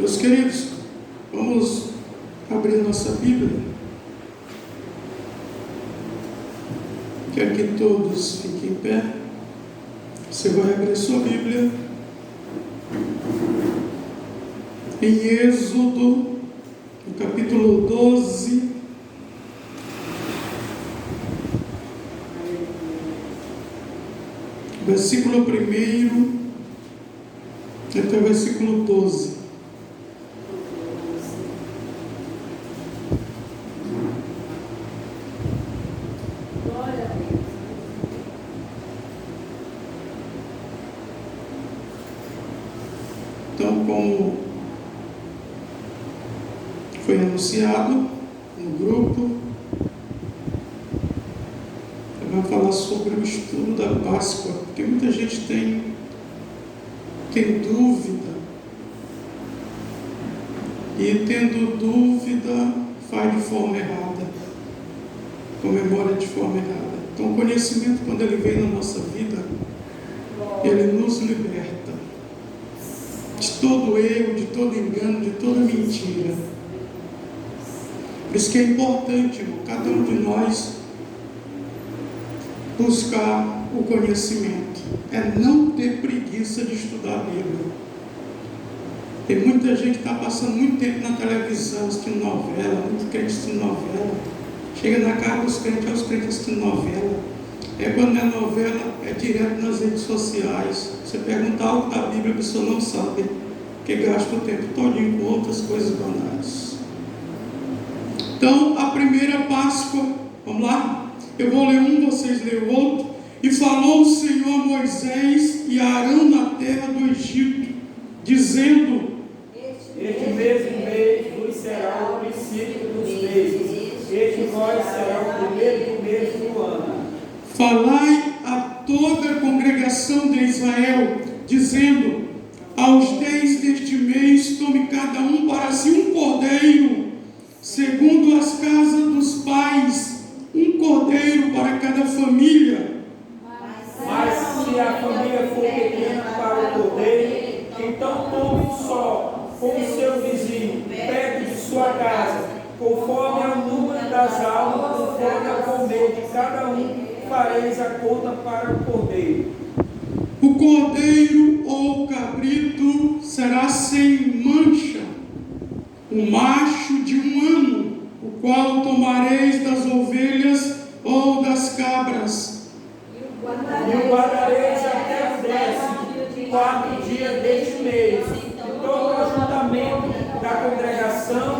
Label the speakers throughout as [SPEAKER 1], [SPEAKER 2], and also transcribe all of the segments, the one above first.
[SPEAKER 1] Meus queridos, vamos abrir nossa Bíblia. Quero que todos fiquem em pé. Você vai abrir sua Bíblia em Êxodo, no capítulo 12, versículo 1 até o versículo 12. Então, como foi anunciado no grupo, eu vou falar sobre o estudo da Páscoa, porque muita gente tem dúvida, e tendo dúvida faz de forma errada, comemora de forma errada. Então o conhecimento, quando ele vem na nossa vida, ele nos liberta de todo erro, de todo engano, de toda mentira. Por isso que é importante, irmão, cada um de nós buscar o conhecimento, é não ter preguiça de estudar a Bíblia. Tem muita gente que está passando muito tempo na televisão assistindo novela, muito crente assistindo novela, chega na casa dos crentes, olha os crentes assistindo novela, quando é novela, é direto nas redes sociais. Você pergunta algo da Bíblia, a pessoa não sabe, porque gasta o tempo todinho com outras coisas banais. Então, a primeira Páscoa, vamos lá? Eu vou ler um, vocês leem o outro. E falou o Senhor a Moisés e a Arão na terra do Egito, dizendo:
[SPEAKER 2] Este mesmo mês vos será o princípio dos meses, este vós será o primeiro do mês do ano.
[SPEAKER 1] Falai a toda a congregação de Israel, dizendo: aos 10 deste mês tome cada um para si um cordeiro, segundo as casas dos pais, um cordeiro para cada família.
[SPEAKER 2] Mas se a família for pequena para o cordeiro, então tome um só, com o seu vizinho, perto de sua casa, conforme é o número das almas, conforme é o comer de cada um, fareis a conta para o cordeiro.
[SPEAKER 1] O cordeiro ou cabrito será sem mancha, o macho de 1 ano, o qual tomareis das ovelhas ou das cabras.
[SPEAKER 2] E o guardareis até o 14º dia deste mês, e todo o ajuntamento da congregação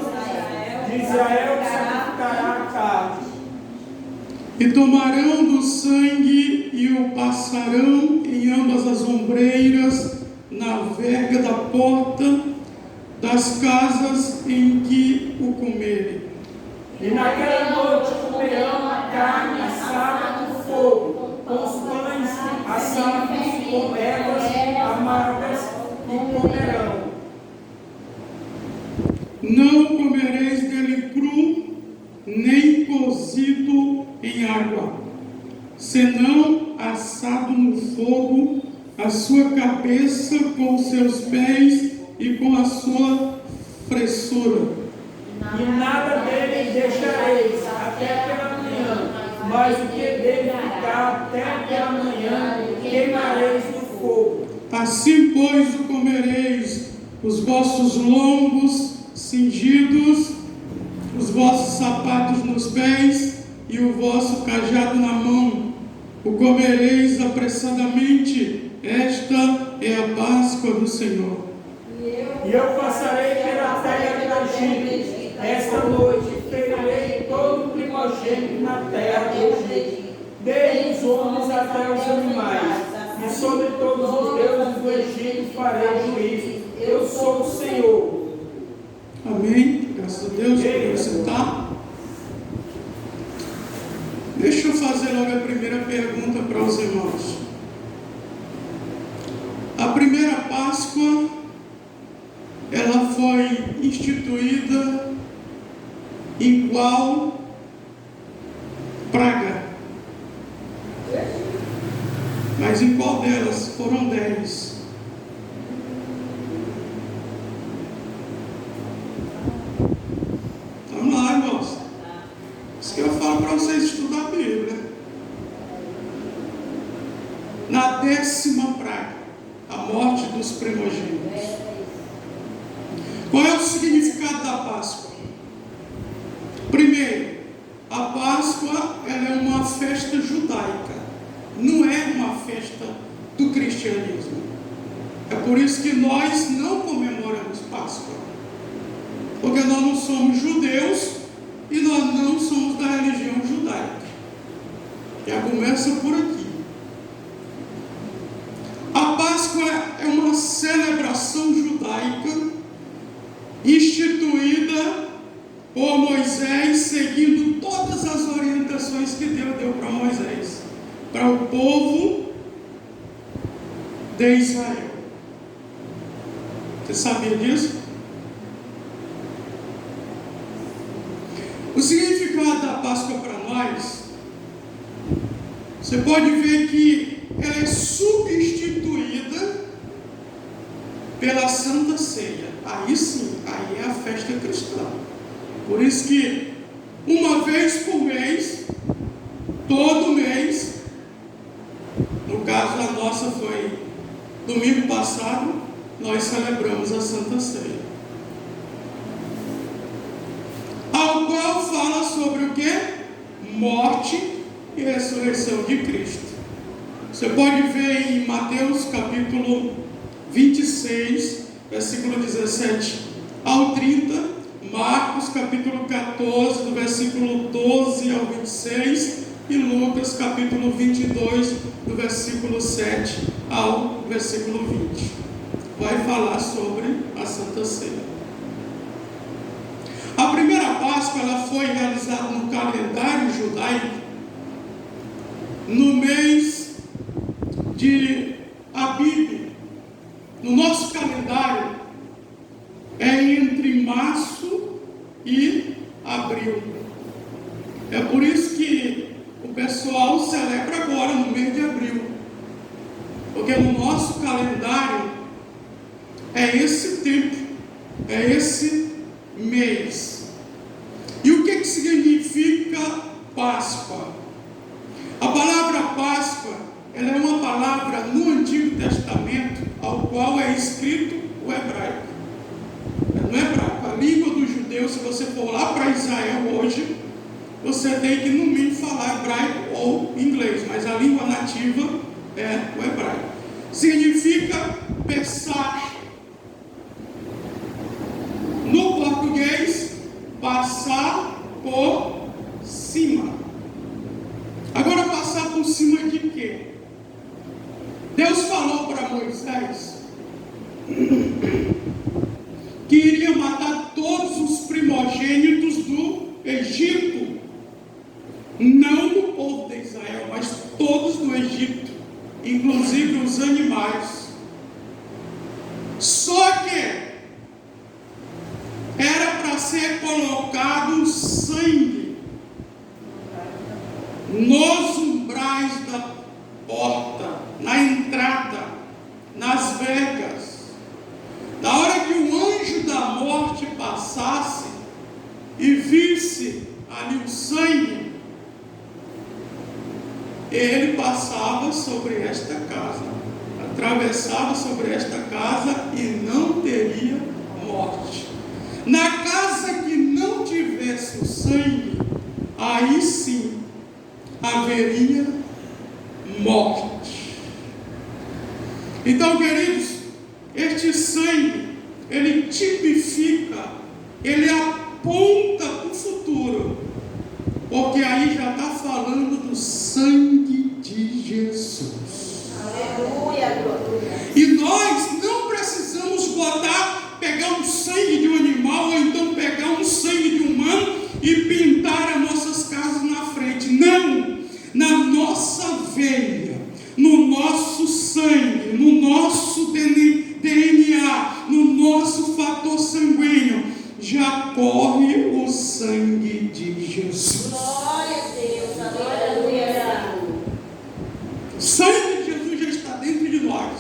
[SPEAKER 2] de Israel sacrificará a carne.
[SPEAKER 1] E tomarão do sangue e o passarão em ambas as ombreiras, na verga da porta das casas em que o comerem.
[SPEAKER 2] E naquela noite comerão a carne assada no fogo, com os pães assados, com ervas amargas, e comerão.
[SPEAKER 1] Não comereis dele cru, nem cozido em água, senão assado no fogo, a sua cabeça com os seus pés e com a sua fressura.
[SPEAKER 2] E nada dele deixareis até pela manhã, mas o que dele ficar até pela manhã, queimareis no fogo.
[SPEAKER 1] Assim, pois, o comereis, os vossos lombos cingidos, os vossos sapatos nos pés e o vosso cajado na mão. O comereis apressadamente. Esta é a Páscoa do Senhor.
[SPEAKER 2] E eu passarei pela terra do Egito esta noite, e ferirei todo o primogênito na terra do Egito, desde os homens até os animais, e sobre todos os deuses do Egito farei juízo. Eu sou o Senhor.
[SPEAKER 1] Amém? Graças a Deus. Pode sentar. Deixa eu fazer logo a primeira pergunta para os irmãos. A primeira Páscoa, ela foi instituída em qual praga? Mas em qual delas? Foram 10. 10ª praga, a morte dos primogênitos. Qual é o significado da Páscoa? Primeiro, a Páscoa ela é uma festa judaica, não é uma festa do cristianismo. É por isso que nós não comemoramos Páscoa, porque nós não somos judeus e nós não somos da religião judaica. Já começa por aqui. A Páscoa é uma celebração judaica instituída por Moisés, seguindo todas as orientações que Deus deu para Moisés, para o povo de Israel. Você sabia disso? O significado da Páscoa para nós, você pode ver que ela é substituída pela Santa Ceia. Aí sim, aí é a festa cristã. Por isso que uma vez por mês, todo mês, no caso a nossa foi domingo passado, nós celebramos a Santa Ceia, ao qual fala sobre o que? Morte e ressurreição de Cristo. Você pode ver em Mateus capítulo 26, versículo 17 ao 30, Marcos capítulo 14, do versículo 12 ao 26, e Lucas capítulo 22, do versículo 7 ao versículo 20. Vai falar sobre a Santa Ceia. A primeira Páscoa ela foi realizada no calendário judaico no mês de Abib. No nosso calendário é entre março e abril. É por isso que o pessoal celebra agora no mês de abril, porque no nosso calendário é esse tempo, é esse mês. E o que significa Páscoa? A palavra Páscoa, ela é uma palavra no Antigo Testamento, ao qual é escrito o hebraico. No hebraico, a língua dos judeus, se você for lá para Israel hoje, você tem que no mínimo falar hebraico ou inglês, mas a língua nativa é o hebraico. Significa Pessach. No português, passar por cima. Agora, passar por cima de quê? Deus falou para Moisés que iria matar todos os primogênitos do Egito, não do povo de Israel, mas todos do Egito, inclusive os animais. Só que era para ser colocado sangue nos umbrais da porta, na entrada, nas vergas. Na hora que o anjo da morte passasse e visse ali o sangue, ele passava sobre esta casa, atravessava sobre esta casa e não teria morte. Na casa que não tivesse o sangue, aí sim haveria morte. Então, queridos, este sangue, ele tipifica, ele aponta para o futuro, porque aí já está falando do sangue de Jesus.
[SPEAKER 3] Aleluia,
[SPEAKER 1] e nós não precisamos pegar um sangue de um animal, ou então pegar um sangue de um humano e pintar as nossas casas na frente. Não, na nossa veia, no nosso sangue, no nosso DNA, no nosso fator sanguíneo, já corre o sangue de Jesus.
[SPEAKER 3] glória a Deus, aleluia.
[SPEAKER 1] O sangue de Jesus já está dentro de nós,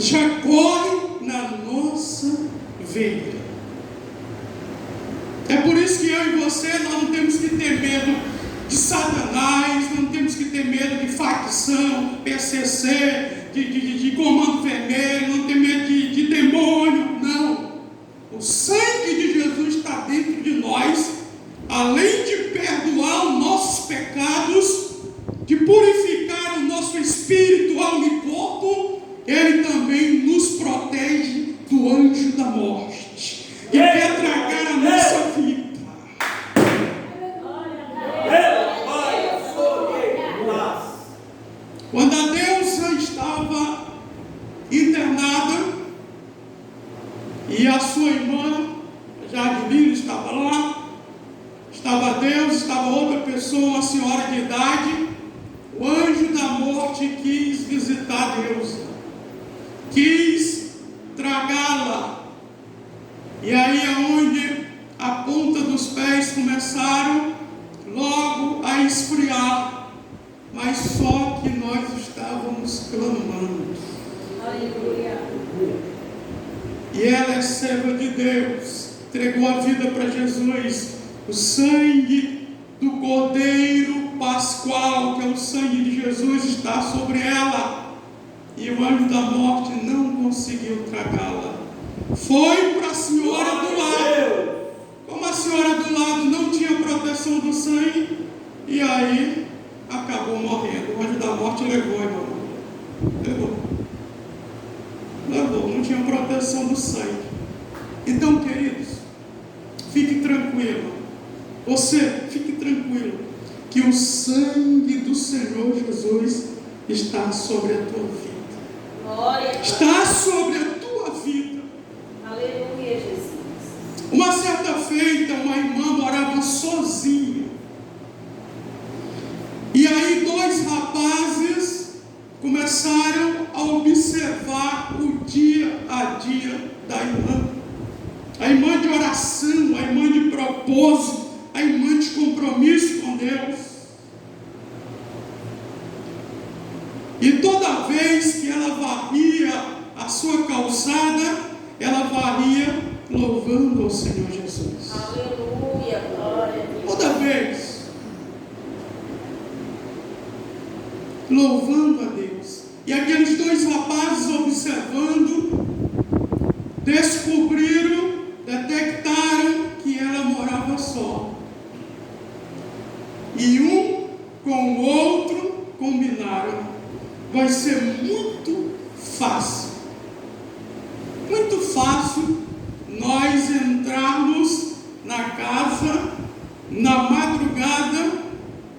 [SPEAKER 1] já corre na nossa veia. É por isso que eu e você, nós não temos que ter medo de Satanás, não temos que ter medo de facção, PCC, de comando vermelho, não ter medo de demônio. Não. O sangue de Jesus está dentro de nós, além de perdoar os nossos pecados, de purificar o nosso espírito, alma e corpo, ele também nos protege do anjo da morte, que quer tragar a nossa vida. Quando a Deusa estava internada e a sua irmã, Jadilina, estava lá, estava a Deusa, estava outra pessoa, uma senhora de idade, o anjo da morte quis visitar a Deusa, quis tragá-la. E aí é onde a ponta dos pés começaram logo a esfriar, mas só que nós estávamos clamando.
[SPEAKER 3] Aleluia.
[SPEAKER 1] E ela é serva de Deus, entregou a vida para Jesus. O sangue do Cordeiro Pascual, que é o sangue de Jesus, está sobre ela. E o anjo da morte não conseguiu tragá-la. Foi para a senhora do lado. Como a senhora do lado não tinha proteção do sangue, e aí acabou morrendo. O anjo da morte levou, irmão. Levou, não tinha proteção do sangue. Então, queridos, fique tranquilo. Você, fique tranquilo, que o sangue do Senhor Jesus está sobre a tua vida.
[SPEAKER 3] Glória.
[SPEAKER 1] Está sobre a tua vida.
[SPEAKER 3] Aleluia, Jesus.
[SPEAKER 1] Uma certa feita, uma irmã morava sozinha. E aí 2 rapazes começaram a observar o dia a dia da irmã. A irmã de oração, a irmã de propósito, a irmã de compromisso com Deus. E toda vez que ela varria a sua calçada, ela varria louvando ao Senhor Jesus.
[SPEAKER 3] Aleluia, glória a Deus.
[SPEAKER 1] Toda vez. Louvando a Deus. E aqueles 2 rapazes observando, descobriram, detectaram que ela morava só. E um com o outro combinaram. Vai ser muito fácil nós entrarmos na casa na madrugada,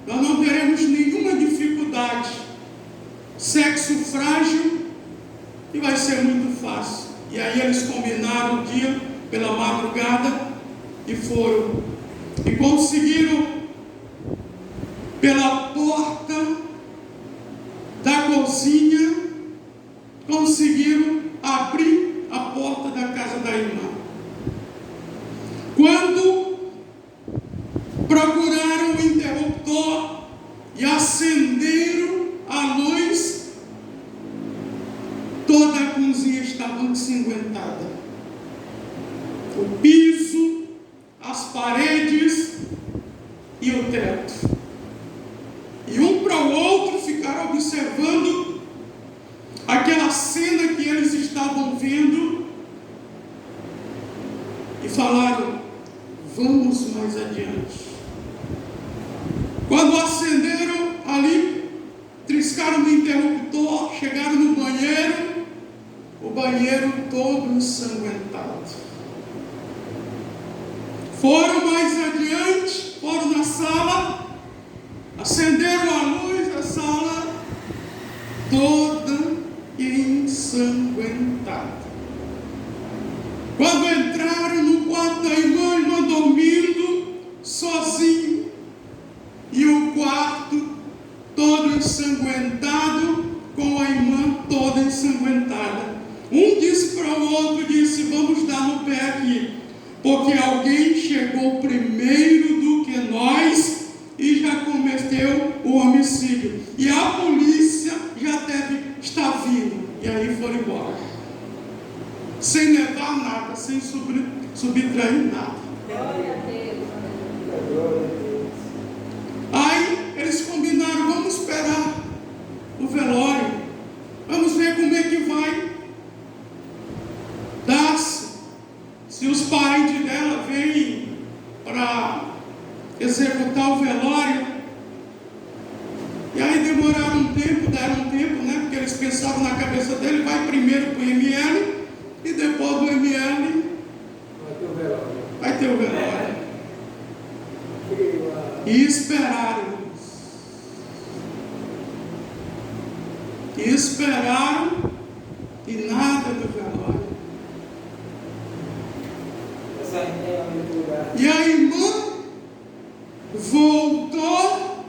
[SPEAKER 1] nós não teremos nenhuma dificuldade. Sexo frágil, e vai ser muito fácil. E aí eles combinaram o dia pela madrugada e foram. E conseguiram, pela porta da cozinha, conseguiram abrir a porta da casa da irmã. Quando procuraram o interruptor e acenderam a luz, toda a cozinha estava ensanguentada. O piso, as paredes e o teto. E um para o outro ficaram observando aquela cena que eles estavam vendo e falaram: vamos mais adiante. Quando acenderam ali, triscaram no interruptor, chegaram no banheiro, o banheiro todo ensanguentado. Foram mais adiante, foram na sala, acenderam a luz da sala, toda ensanguentada. Quando entraram no quarto da irmã, a irmã dormindo, sozinha, e o quarto todo ensanguentado, com a irmã toda ensanguentada. Um disse para o outro, disse: vamos dar no pé aqui, porque alguém chegou primeiro do que nós e já cometeu o homicídio. E a polícia já deve estar vindo. E aí foram embora. Sem levar nada, sem subtrair nada.
[SPEAKER 3] Glória a Deus.
[SPEAKER 1] Aí eles combinaram: vamos esperar executar o velório. E aí deram um tempo, né? Porque eles pensavam na cabeça dele, vai primeiro para o ML e depois do ML vai ter o velório. E esperaram. E nada do velório. E a irmã voltou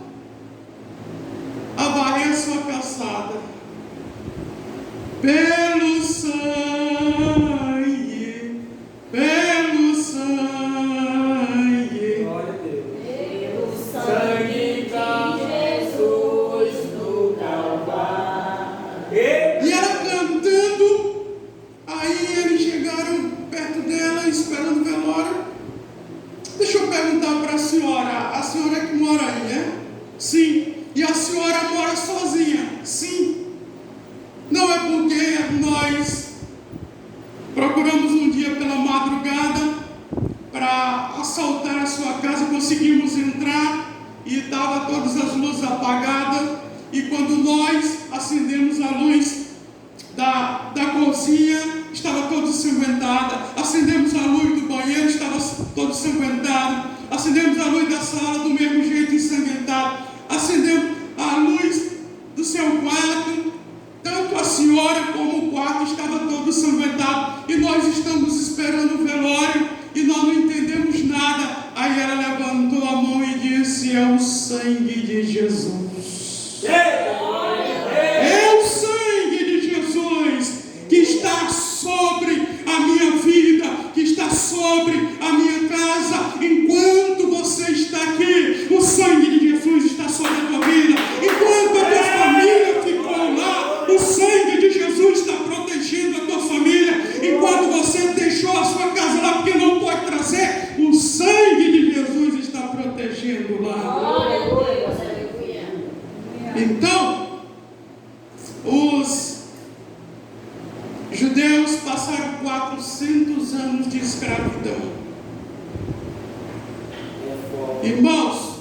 [SPEAKER 1] a varrer a sua calçada. Pelo sangue.
[SPEAKER 2] Glória a Deus. Pelo sangue de Jesus no Calvário.
[SPEAKER 1] E ela cantando, aí eles chegaram perto dela, esperando o velório. Deixa eu perguntar para a senhora que mora aí, é? Sim. E a senhora mora sozinha? Sim. Não é porque nós procuramos um dia pela madrugada para assaltar a sua casa, conseguimos entrar e estava todas as luzes apagadas, e quando nós acendemos a luz da cozinha, estava toda ensanguentada. Acendemos a luz do banheiro, estava todo ensanguentado. Acendemos a luz da sala, do mesmo jeito ensanguentado. Acendemos a luz do seu quarto, tanto a senhora como o quarto estava todo ensanguentado. E nós estamos esperando o velório e nós não entendemos nada. Aí ela levantou a mão e disse: é o sangue de Jesus. É o sangue de Jesus que está sobre a minha vida, que está sobre a minha casa. Enquanto você está aqui, o sangue de Jesus está sobre a tua vida. Enquanto a tua família ficou lá, o sangue de Jesus está protegendo a tua família. Enquanto você deixou a sua casa lá porque não pode trazer, o sangue de Jesus está protegendo lá. Então, os judeus passaram 400 anos de escravidão. Irmãos,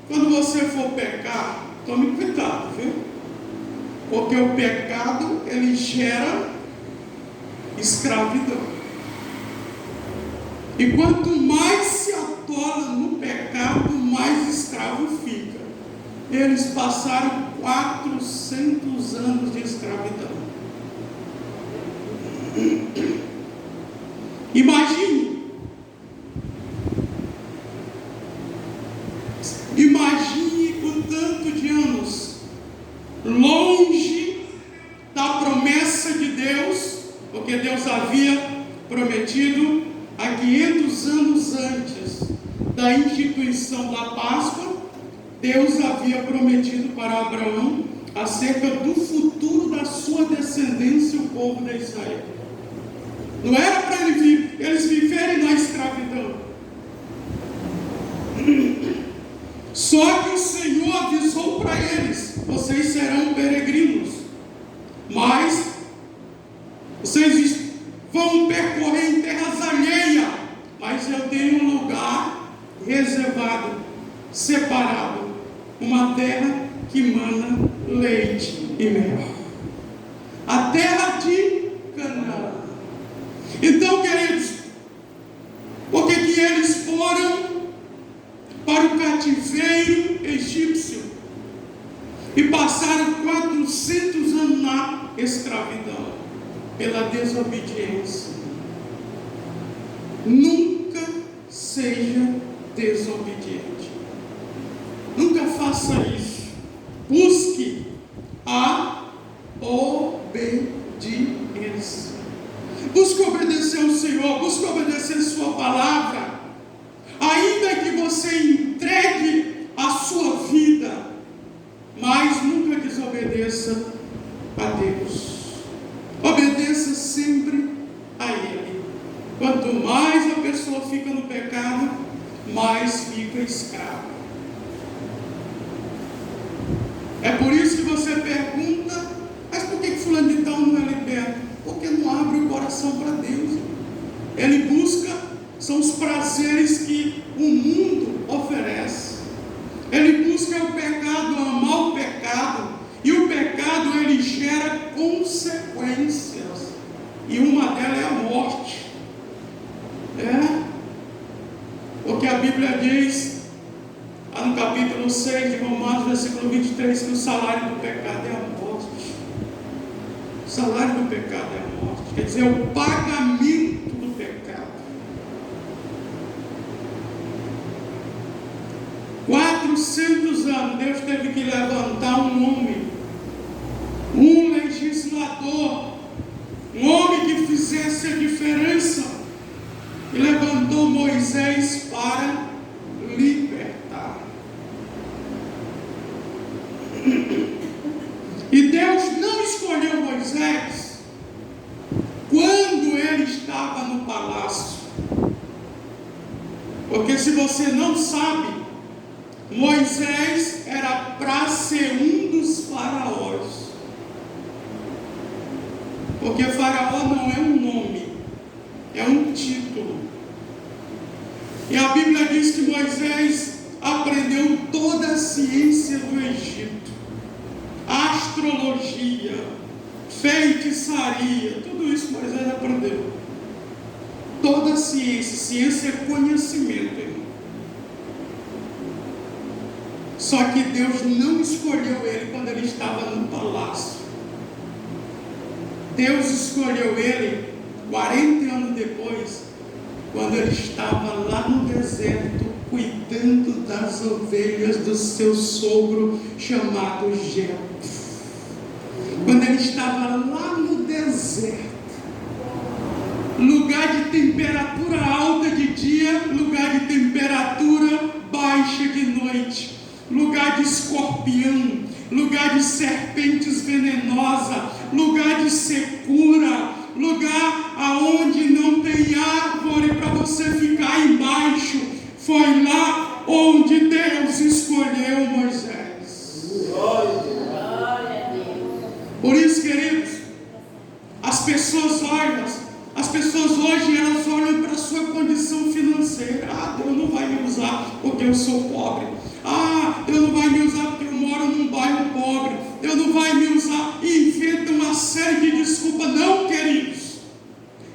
[SPEAKER 1] quando você for pecar, tome cuidado, viu? Porque o pecado, ele gera escravidão. E quanto mais se atola no pecado, mais escravo fica. Eles passaram 400 anos de escravidão. Imagine o tanto de anos longe da promessa de Deus, porque Deus havia prometido há 500 anos antes da instituição da Páscoa. Deus havia prometido para Abraão acerca do futuro da sua descendência, o povo de Israel. Não era para eles viverem na escravidão. Só que o Senhor avisou para eles: vocês serão peregrinos, mas vocês vão percorrer em terras alheias, mas eu tenho um lugar reservado, separado, uma terra que mana leite e mel, a terra de Canaã. Então, queridos, por que eles foram para o cativeiro egípcio e passaram 400 anos na escravidão? Pela desobediência. Nunca seja desobediente. Nunca faça isso. Busque a obediência. Busque obedecer ao Senhor. Busque obedecer a sua palavra. Ainda que você entregue a sua vida, mas nunca desobedeça a Deus. Obedeça sempre a Ele. Quanto mais a pessoa fica no pecado, mais fica escrava. É por isso que você pergunta: mas por que fulano de tal não é liberto? Porque não abre o coração para Deus. Ele busca, são os prazeres que o mundo oferece. consequências. E uma delas é a morte. Porque a Bíblia diz, lá no capítulo 6 de Romanos, versículo 23, que o salário do pecado é a morte. O salário do pecado é a morte. Quer dizer, o pagamento do pecado. 400 anos, Deus teve que levantar um homem, um legislador, um homem que fizesse a diferença. E levantou Moisés para libertar. E Deus não escolheu Moisés quando ele estava no palácio. Porque se você não sabe, Moisés era para ser um dos faraós. Porque faraó não é um nome, é um título. E a Bíblia diz que Moisés aprendeu toda a ciência do Egito, astrologia, feitiçaria, tudo isso Moisés aprendeu. Toda a ciência, ciência é conhecimento, irmão. Só que Deus não escolheu ele quando ele estava no palácio. Deus escolheu ele 40 anos depois, quando ele estava lá no deserto, cuidando das ovelhas do seu sogro, chamado Jetro. Quando ele estava lá no deserto, lugar de temperatura alta de dia, lugar de temperatura baixa de noite, lugar de escorpião, lugar de serpentes venenosas, lugar de secura, lugar aonde não tem árvore para você ficar embaixo. Foi lá onde Deus escolheu Moisés. Por isso, queridos, as pessoas hoje elas olham para a sua condição financeira. Deus não vai me usar porque eu sou pobre. Deus não vai me usar porque eu moro num bairro pobre. Deus não vai me usar, e inventa uma série de desculpas. Não, queridos.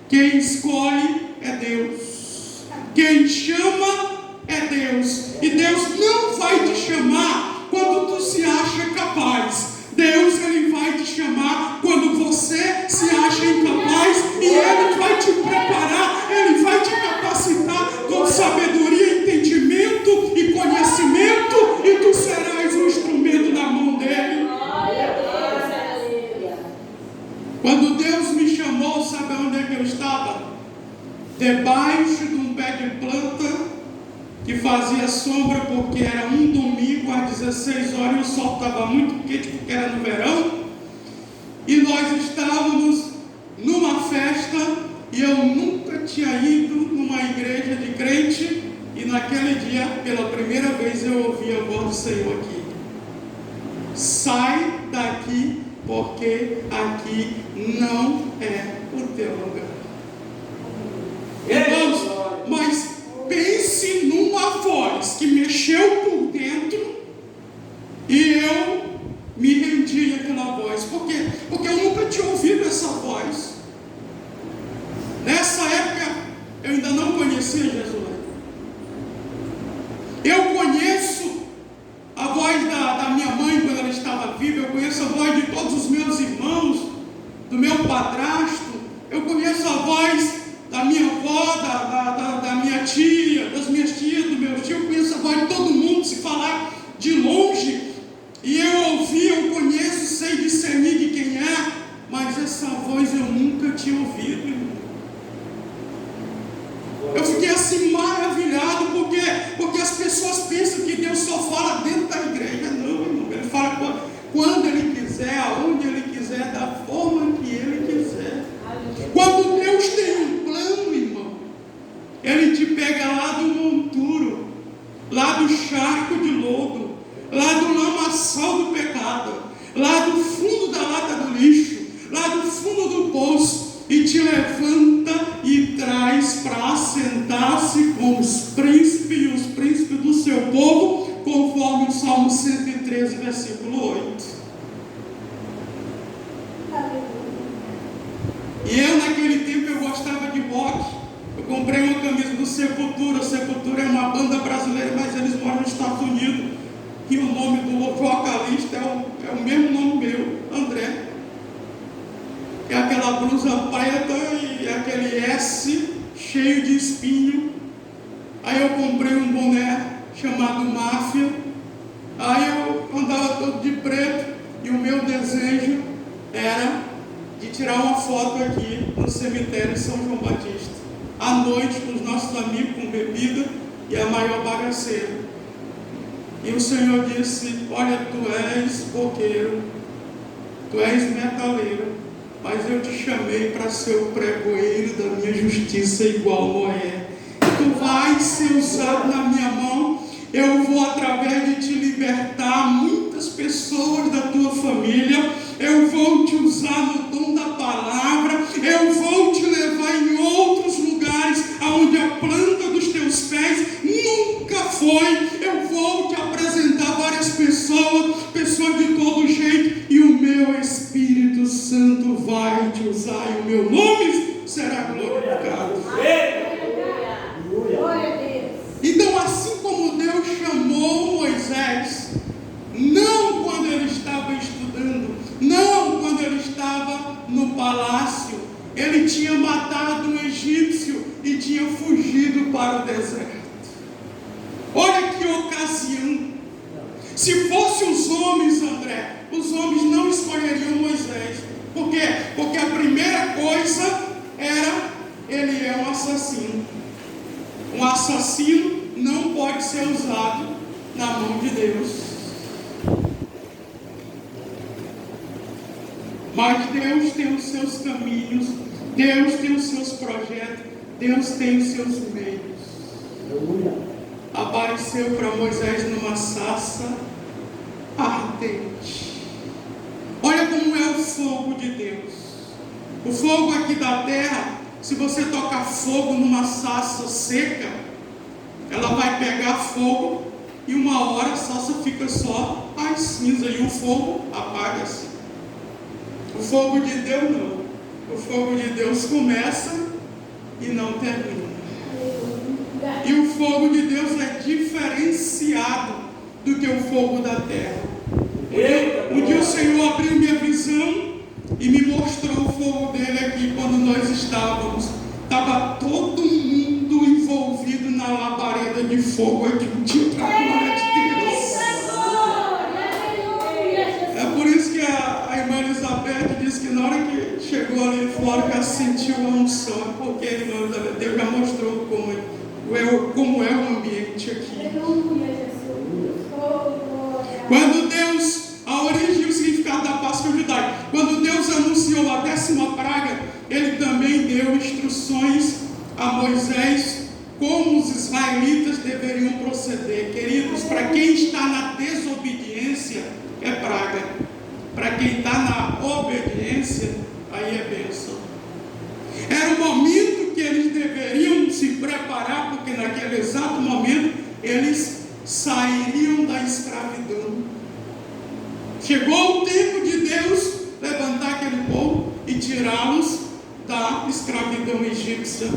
[SPEAKER 1] Quem escolhe é Deus. Quem chama é Deus. E Deus não vai te chamar quando tu se acha capaz. Deus, Ele vai te chamar quando você se acha incapaz, e Ele vai te preparar, Ele vai te capacitar com sabedoria, entendimento e conhecimento, e tu serás um instrumento na mão dEle. Quando Deus me chamou, sabe onde é que eu estava? Debaixo de um pé de planta que fazia sombra, porque era um domingo às 16 horas e o sol estava muito quente porque era no verão, e nós estávamos numa festa, e eu nunca tinha ido numa igreja de crente, e naquele dia, pela primeira vez, eu ouvi a voz do Senhor aqui: sai daqui, porque aqui não é o teu lugar. Irmãos, mas pense numa voz que mexeu por dentro, e eu me rendi àquela voz. Por quê? Porque eu nunca tinha ouvido essa voz. Nessa época eu ainda não conhecia Jesus. Eu conheço a voz da minha mãe quando ela estava viva, eu conheço a voz de todos os meus irmãos, do meu padrasto, eu conheço a voz da minha avó, da minha tia, das minhas tias, do meu tio, eu conheço a voz de todo mundo, se falar de longe, e eu ouvi, eu conheço, sei discernir de quem é, mas essa voz eu nunca tinha ouvido, irmão. Eu fiquei assim maravilhado, porque as pessoas pensam que Deus só fala dentro da igreja. Não, irmão, Ele fala quando Ele quiser, aonde Ele quiser, da forma que Ele quiser. Quando Deus tem um plano, irmão, Ele te pega lá do monturo, lá do charco de lodo, lá do lamaçal do pecado, lá do fundo da lata do lixo, lá do fundo do poço, e te levanta e traz para assentar-se com os príncipes e os príncipes do seu povo, conforme o Salmo 113, versículo 8. rock. Eu comprei uma camisa do Sepultura. Sepultura é uma banda brasileira, mas eles moram nos Estados Unidos. E o nome do vocalista é o mesmo nome meu, André. É aquela blusa preta e aquele S cheio de espinho. Aí eu comprei um boné chamado Máfia. Aí eu andava todo de preto e o meu desejo era de tirar uma foto aqui no cemitério de São João Batista, à noite, com os nossos amigos, com bebida e a maior bagaceira. E o Senhor disse: olha, tu és roqueiro, tu és metaleiro, mas eu te chamei para ser o pregoeiro da minha justiça igual Noé. Tu vais ser usado na minha mão. Eu vou, através de te libertar muitas pessoas da tua família. Eu vou te usar no dom da palavra. Eu vou te levar em outros lugares aonde a planta dos teus pés nunca foi. Eu vou te apresentar várias pessoas de todo jeito, e o meu Espírito Santo vai te usar, e o meu nome será glorificado.
[SPEAKER 3] Glória a Deus.
[SPEAKER 1] Então, assim como Deus chamou Moisés, não quando ele estava estudando, não quando ele estava no palácio, ele tinha matado um egípcio e tinha fugido para o deserto. Olha que ocasião! Se fossem os homens, André, os homens não escolheriam Moisés. Por quê? Porque a primeira coisa era: ele é um assassino. Um assassino não pode ser usado na mão de Deus. Mas Deus tem os seus caminhos, Deus tem os seus projetos, Deus tem os seus meios. Apareceu para Moisés numa sarça ardente. Olha como é o fogo de Deus. O fogo aqui da terra, se você tocar fogo numa sarça seca, ela vai pegar fogo e uma hora a sarça fica só as cinzas e o fogo apaga-se. O fogo de Deus não. O fogo de Deus começa e não termina. E o fogo de Deus é diferenciado do que o fogo da terra. Um dia o Senhor abriu minha visão e me mostrou o fogo dele aqui quando nós estávamos. Estava todo mundo envolvido na labareda de fogo aqui, um dia para a glória de Deus. É por isso que a irmã Elizabeth disse que na hora que chegou ali fora, que ela sentiu a unção, porque a irmã Elizabeth, Deus já mostrou como é o ambiente aqui. Quando Deus, a origem e o significado da Páscoa judaica, quando Deus anunciou a 10ª praga, Ele também deu instruções a Moisés como os israelitas deveriam proceder. Queridos, para quem está na desobediência é praga, para quem está na obediência aí é bênção. Era o momento que eles deveriam se preparar, porque naquele exato momento eles sairiam da escravidão. Chegou o tempo de Deus levantar aquele povo e tirá-los da escravidão egípcia.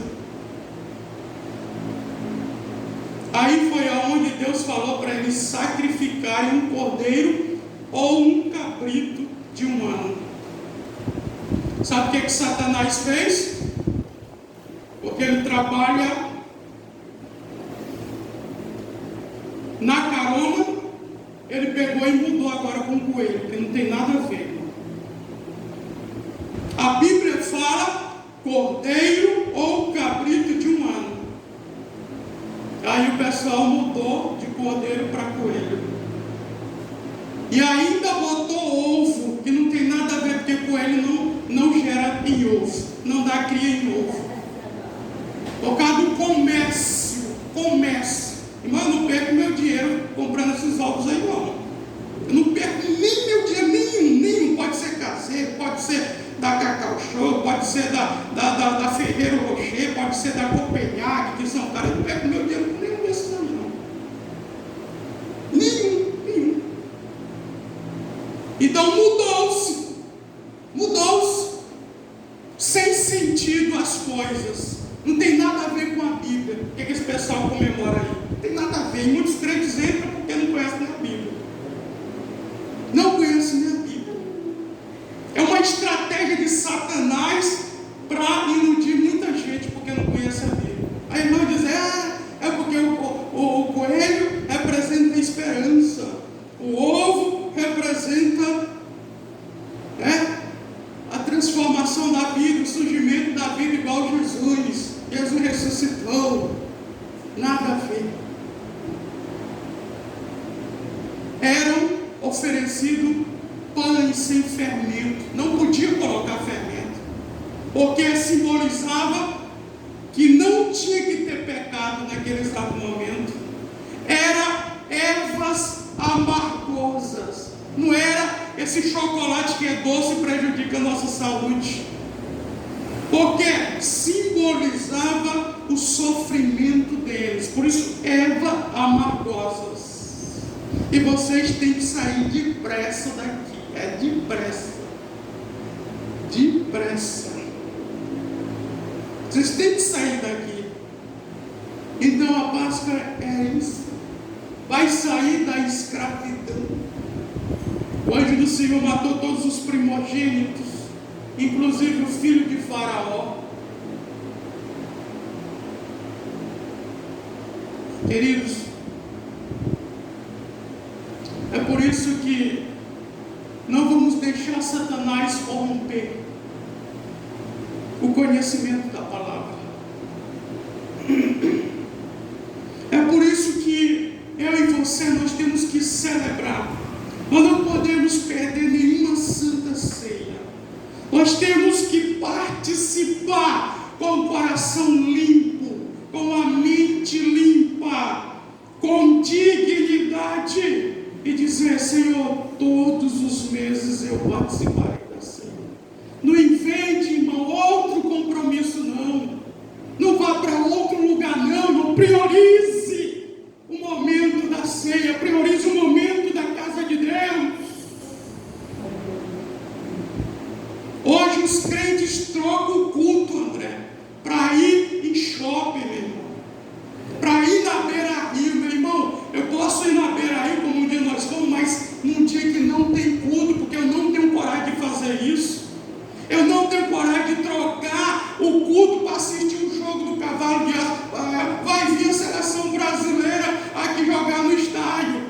[SPEAKER 1] Aí foi aonde Deus falou para eles sacrificarem um cordeiro ou um cabrito de um ano. Sabe o que Satanás fez? Porque ele trabalha na carona, ele pegou e mudou agora com o coelho, que não tem nada a ver. A Bíblia fala cordeiro ou cabrito de um ano. Aí o pessoal mudou de cordeiro para coelho. E ainda botou ovo, que não tem nada a ver, porque coelho não gera em ovo, não dá cria em ovo. Por causa do comércio. Irmão, eu não perco meu dinheiro comprando esses ovos aí, não. Eu não perco nem meu dinheiro, nenhum. Pode ser caseiro, pode ser da Cacau Show, pode ser da Ferreiro Rocher, pode ser da Copenhague, que são caras. Eu não perco meu dinheiro com nenhum desses aí, não. Nenhum. Então mudou-se. Sem sentido as coisas. Não Bíblia. O que esse pessoal comemora aí? Não tem nada a ver. E muitos crentes entram porque não conhecem nem a Bíblia. Não conhecem nem a Bíblia. É uma estratégia de Satanás para iludir muita gente porque não conhece a Bíblia. A irmã diz, é porque o coelho representa a esperança. O ovo representa a transformação da vida, o surgimento da vida igual Jesus. Jesus ressuscitou. Nada a ver. Eram oferecidos pães sem fermento. Não podia colocar fermento, porque simbolizava que não tinha que ter pecado naquele exato momento. Era ervas amargosas. Não era esse chocolate que é doce e prejudica a nossa saúde, porque simbolizava o sofrimento deles. Por isso, ervas amargosas. E vocês têm que sair depressa daqui. É depressa. Depressa. Vocês têm que sair daqui. Então a Páscoa é isso. Vai sair da escravidão. O anjo do Senhor matou todos os primogênitos, inclusive o filho de Faraó. Queridos, é por isso que não vamos deixar Satanás corromper o conhecimento da palavra. É por isso que eu e você, nós temos que celebrar. Nós não podemos perder nenhuma santa ceia. Nós temos que participar com o coração limpo, com a mente limpa, com dignidade, e dizer, Senhor, todos os meses eu participarei da ceia. Não invente, irmão, outro compromisso, não. Não vá para outro lugar, não. Não priorize o momento da ceia, priorize o momento da casa de Deus. Hoje os crentes trocam o culto, André, para ir em shopping, meu irmão, para ir na beira-rio, meu irmão. Eu posso ir na beira-rio como um dia nós fomos, mas num dia que não tem culto, porque eu não tenho coragem de fazer isso. Eu não tenho coragem de trocar o culto para assistir um jogo do Cavalo de Aço. Vai vir a seleção brasileira aqui jogar no estádio.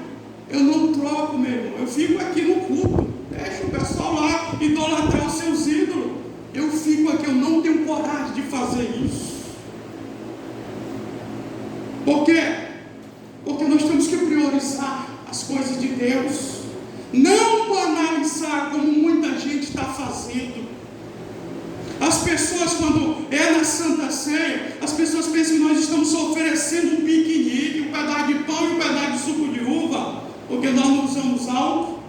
[SPEAKER 1] Eu não troco, meu irmão. Eu fico aqui no culto. Deixa o pessoal lá idolatrar os seus ídolos. Eu fico aqui, eu não tenho coragem de fazer isso. Por quê? Porque nós temos que priorizar as coisas de Deus. Não banalizar como muita gente está fazendo. As pessoas, quando é na Santa Ceia, as pessoas pensam que nós estamos oferecendo um piquenique, um pedaço de pão e um pedaço de suco de uva, porque nós não usamos álcool.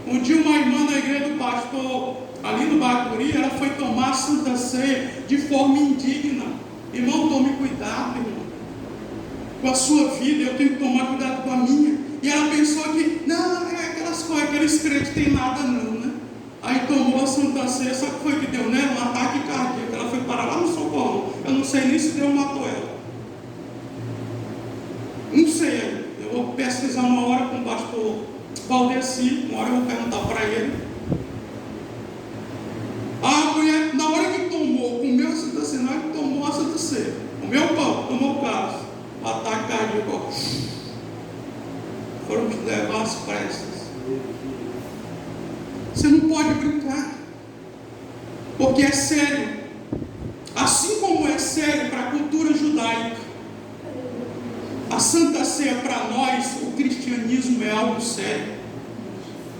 [SPEAKER 1] Um dia uma irmã da igreja do pastor, ali no Bacuri, ela foi tomar a Santa Ceia de forma indigna. Irmão, tome cuidado, irmão, com a sua vida. Eu tenho que tomar cuidado com a minha. E ela pensou que, não, aquelas coisas, aqueles crentes tem nada não, né? Aí tomou a Santa Ceia, sabe o que foi que deu nela? Um ataque cardíaco. Ela foi parar lá no socorro. Eu não sei nem se Deus matou ela. Não sei. Eu vou pesquisar uma hora com o pastor Valdeci, uma hora eu vou perguntar para ele. A mulher, na hora que tomou, comeu a Santa Ceia, na hora que tomou a Santa Ceia, comeu o pão, tomou o cálice, ataque cardíaco, foram levar as prestas. Você não pode brincar, porque é sério. Assim como é sério para a cultura judaica, a Santa Ceia para nós, o cristianismo é algo sério,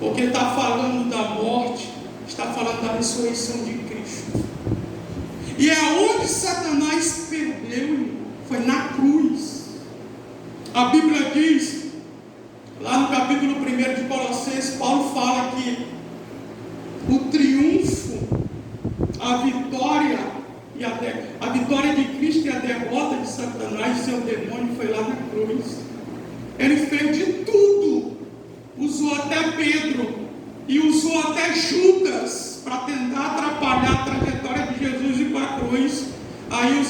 [SPEAKER 1] porque está falando da morte, está falando da ressurreição de Cristo. E é onde Satanás perdeu, foi na cruz. A Bíblia diz, lá no capítulo 1 de Colossenses, Paulo fala que o triunfo, a vitória de Cristo e a derrota de Satanás e seu demônio foi lá na cruz. Ele fez de tudo, usou até Pedro e usou até Judas para tentar atrapalhar a trajetória de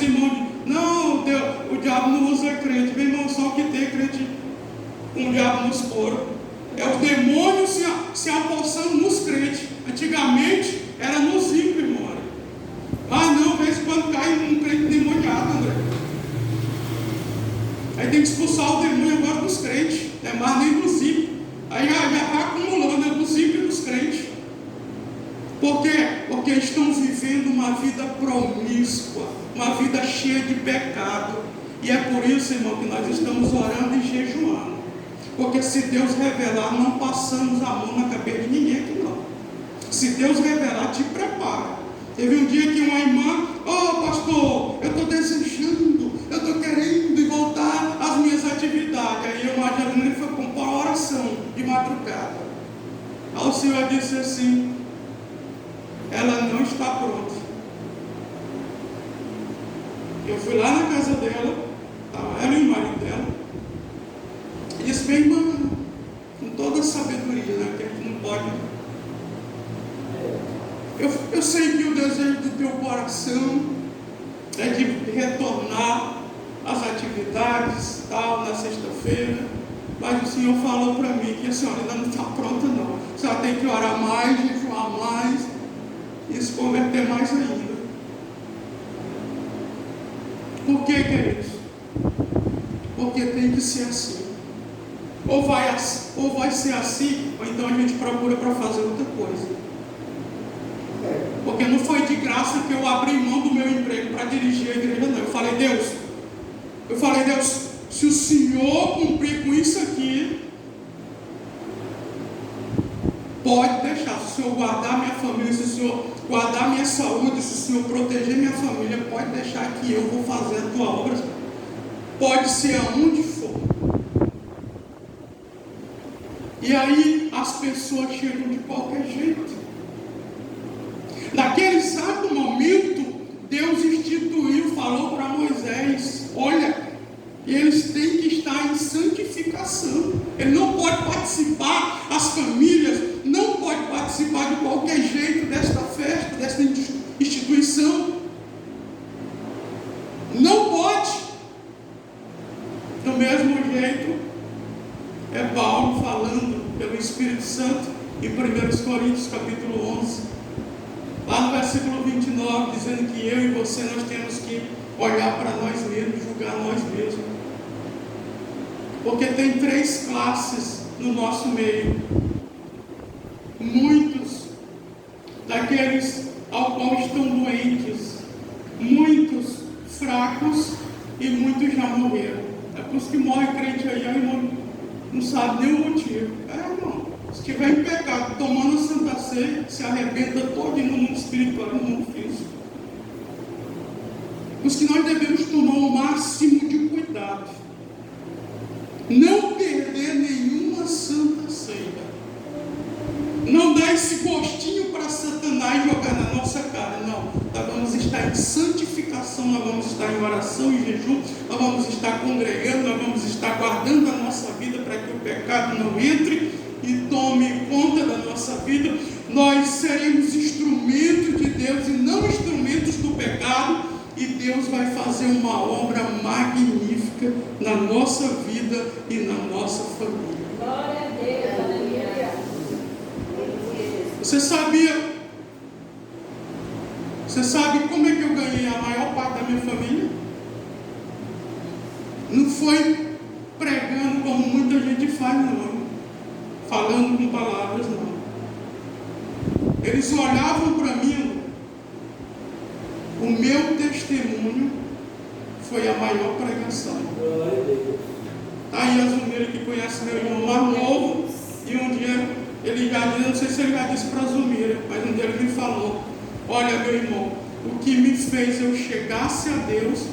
[SPEAKER 1] os irmãos dizem, não, o diabo não usa crente. Meu irmão, só que tem crente com o diabo nos coros. É o demônio se apossando nos crentes. Antigamente era nos ímpios, irmão. Ah não, de vez em quando cai um crente demoniado, André. Aí tem que expulsar o demônio agora dos crentes. Não é mais nem dos ímpios. Aí já vai acumulando, é dos ímpios e dos crentes. Por quê? Porque estão vivendo uma vida promíscua, uma vida cheia de pecado. E é por isso, irmão, que nós estamos orando e jejuando. Porque se Deus revelar, não passamos a mão na cabeça de ninguém aqui não. Se Deus revelar, te prepara. Teve um dia que uma irmã, pastor, eu estou desejando, eu estou querendo voltar às minhas atividades. Aí eu imaginando ele foi compor uma oração de madrugada. Aí o Senhor disse assim, ela não está pronta. Eu fui lá na casa dela, estava ela e o marido dela, e disse, minha irmã, com toda a sabedoria, né, que a gente não pode. Eu sei que o desejo do teu coração é de retornar às atividades, tal, na sexta-feira, mas o Senhor falou para mim que a senhora ainda não está pronta não. A senhora tem que orar mais, jejuar mais, e se converter mais ainda. Por que, queridos? Porque tem que ser assim. Ou vai ser assim, ou então a gente procura para fazer outra coisa. Porque não foi de graça que eu abri mão do meu emprego para dirigir a igreja, não. Eu falei, Deus, se o Senhor cumprir com isso aqui, pode deixar. Se o Senhor guardar minha família, se o Senhor guardar minha saúde, se o Senhor proteger minha família, pode deixar que eu vou fazer a tua obra. Pode ser aonde for. E aí as pessoas chegam de qualquer jeito. Naquele exato momento, Deus instituiu, falou para Moisés, olha, eles têm que estar em santificação. Ele não pode participar, as famílias não podem participar de qualquer jeito desta festa, desta instituição. Não pode. Do mesmo jeito, é Paulo falando pelo Espírito Santo em 1 Coríntios capítulo 11, lá no versículo 29, dizendo que eu e você, nós temos que olhar para nós mesmos, julgar nós mesmos. Porque tem 3 classes no nosso meio. Muitos daqueles ao qual estão doentes, muitos fracos e muitos já morreram. É por isso que morre crente aí, irmão, não sabe nem o motivo. Irmão, se estiver em pecado, tomando a Santa Ceia, se arrebenta todo no mundo espiritual e no mundo físico. Por isso que nós devemos tomar o máximo de cuidado. Não perder nenhuma Santa Ceia. Não dar esse gostinho para Satanás jogar na nossa cara. Não, nós vamos estar em santificação, nós vamos estar em oração e jejum, nós vamos estar congregando, nós vamos estar guardando a nossa vida para que o pecado não entre e tome conta da nossa vida. Nós seremos instrumentos de Deus e não instrumentos do pecado, e Deus vai fazer uma obra magnífica na nossa vida e na nossa família.
[SPEAKER 3] Glória a Deus, aleluia.
[SPEAKER 1] Você sabe como é que eu ganhei a maior parte da minha família? Não foi pregando como muita gente faz, não. Falando com palavras, não. Eles olhavam para mim. O meu testemunho foi a maior pregação. Aí a Zumira que conhece meu irmão mais novo, e um dia ele já disse, não sei se ele já disse para a Zumira, mas um dia ele me falou, olha meu irmão, o que me fez eu chegasse a Deus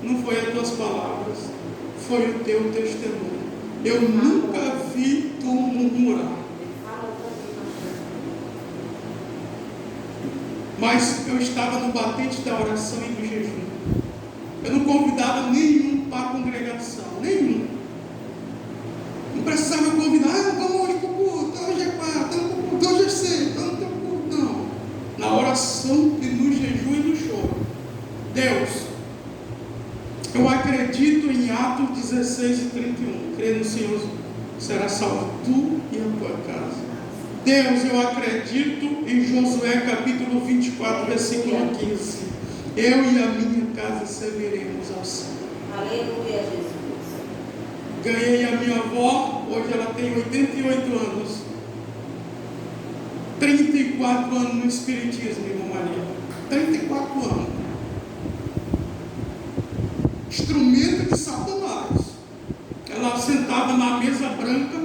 [SPEAKER 1] não foi as tuas palavras, foi o teu testemunho. Eu nunca vi tu murmurar. Mas eu estava no batente da oração e do jejum. Eu não convidava nenhum para a congregação, nenhum. Não precisava convidar, vamos hoje para o culto, hoje é quarta, hoje é sexta, não. Na oração e no jejum e no choro. Deus, 16:31. Crê no Senhor, será salvo tu e a tua casa. Deus, eu acredito em Josué capítulo 24, versículo 15. Eu e a minha casa serviremos ao Senhor.
[SPEAKER 4] Aleluia, Jesus.
[SPEAKER 1] Ganhei a minha avó, hoje ela tem 88 anos. 34 anos no Espiritismo, irmã Maria. 34 anos. Instrumento de Satanás. Ela sentava na mesa branca,